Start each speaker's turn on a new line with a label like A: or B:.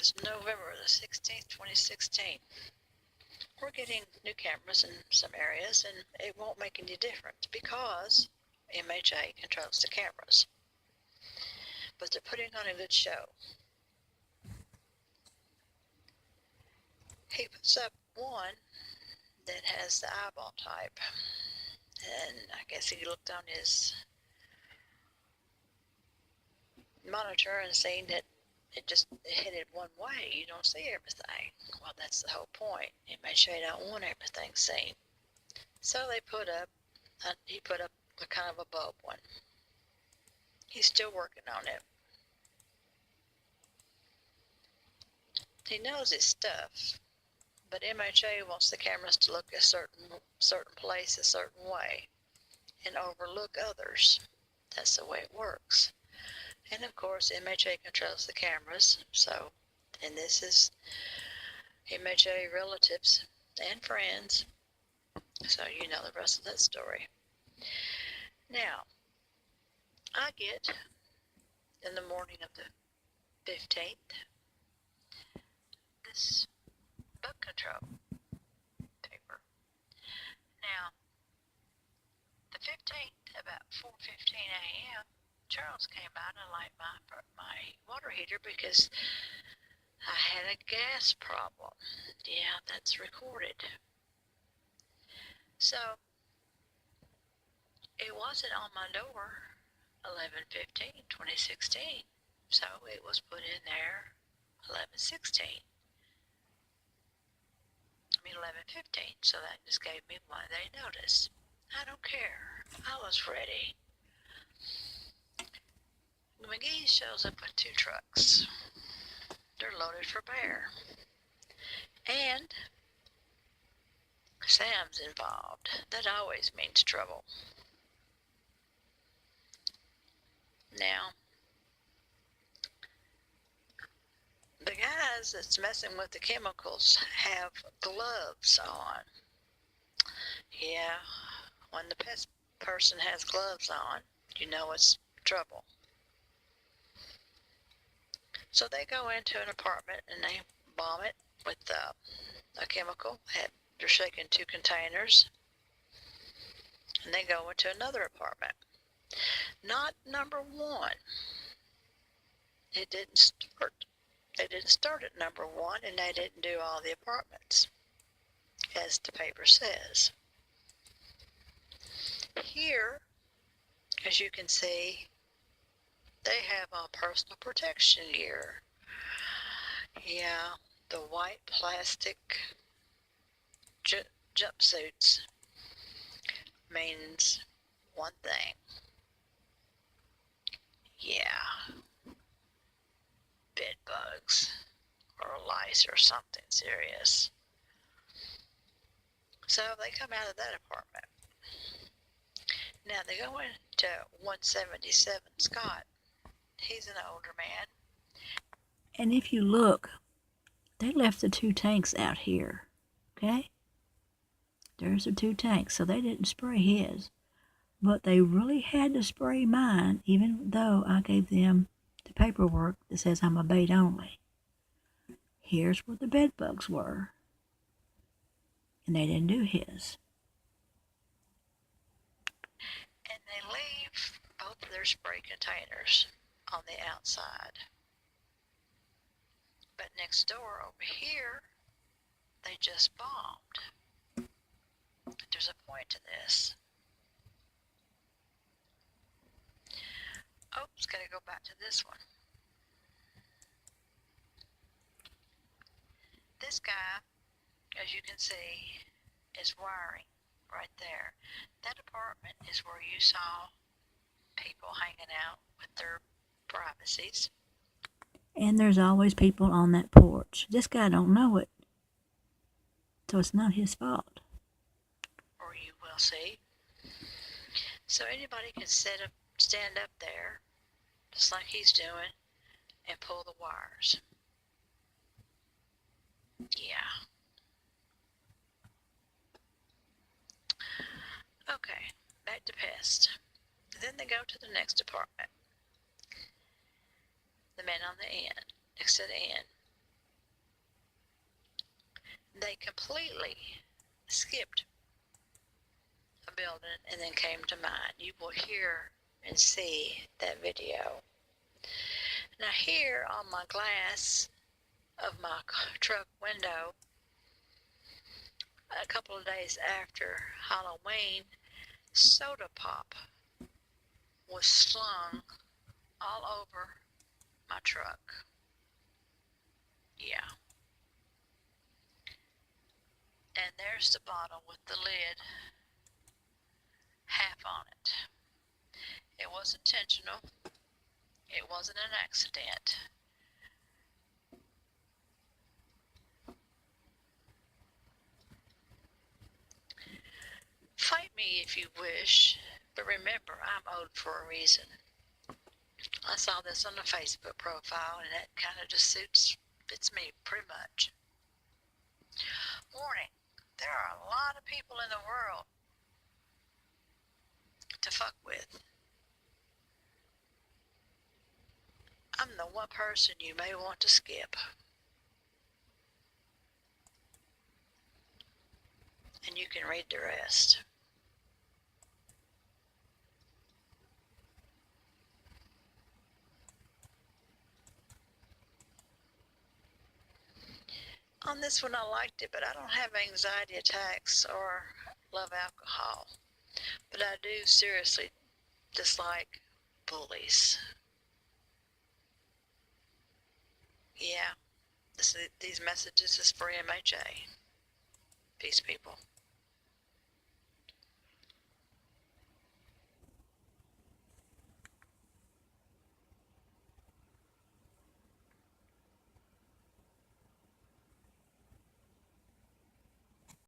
A: is November the 16th, 2016. We're getting new cameras in some areas, and it won't make any difference because MHA controls the cameras. But they're putting on a good show. He puts up one that has the eyeball type, and I guess he looked on his monitor and seen that it headed one way. You don't see everything. Well, that's the whole point. MHA don't want everything seen. So he put up a kind of a bulb one. He's still working on it. He knows his stuff, but MHA wants the cameras to look a certain place a certain way and overlook others. That's the way it works. And of course, MHA controls the cameras. And this is MHA relatives and friends. So you know the rest of that story. Now, I get in the morning of the 15th this bug control paper. Now, the 15th, about 4:15 a.m., Charles came out and lighted my water heater because I had a gas problem. Yeah, that's recorded. So, it wasn't on my door 11/15/2016. So, it was put in there 11/16. 11:15. So that just gave me 1 day notice. I don't care. I was ready. McGee shows up with 2 trucks. They're loaded for bear. And Sam's involved. That always means trouble. Now, the guys that's messing with the chemicals have gloves on. Yeah, when the pest person has gloves on, you know it's trouble. So they go into an apartment and they bomb it with a chemical. They're shaking 2 containers. And they go into another apartment. Not number 1. It didn't start. They didn't start at number 1, and they didn't do all the apartments, as the paper says. Here, as you can see, they have on personal protection gear. Yeah, the white plastic jumpsuits means one thing. Yeah, bed bugs or lice or something serious. So they come out of that apartment. Now they go into 177 Scott. He's an older man. And if you look, they left the 2 tanks out here. Okay? There's the 2 tanks, so they didn't spray his. But they really had to spray mine, even though I gave them the paperwork that says I'm a bait only. Here's where the bed bugs were. And they didn't do his. And they leave both of their spray containers on the outside. But next door over here, they just bombed. There's a point to this. Oops, gotta go back to this one. This guy, as you can see, is wiring right there. That apartment is where you saw people hanging out with their privacies. And there's always people on that porch. This guy don't know it, so it's not his fault. Or you will see. So anybody can stand up there, just like he's doing, and pull the wires. Yeah. Okay, back to pest. Then they go to the next apartment. The man on the end, next to the end. They completely skipped a building and then came to mine. You will hear and see that video. Now, here on my glass of my truck window, a couple of days after Halloween, soda pop was slung all over my truck. Yeah. And there's the bottle with the lid half on it. It was intentional. It wasn't an accident. Fight me if you wish, but remember, I'm owed for a reason. I saw this on the Facebook profile, and that kind of just fits me pretty much. Warning, there are a lot of people in the world to fuck with. I'm the one person you may want to skip. And you can read the rest. On this one, I liked it, but I don't have anxiety attacks or love alcohol. But I do seriously dislike bullies. Yeah, these messages is for MHA. Peace, people.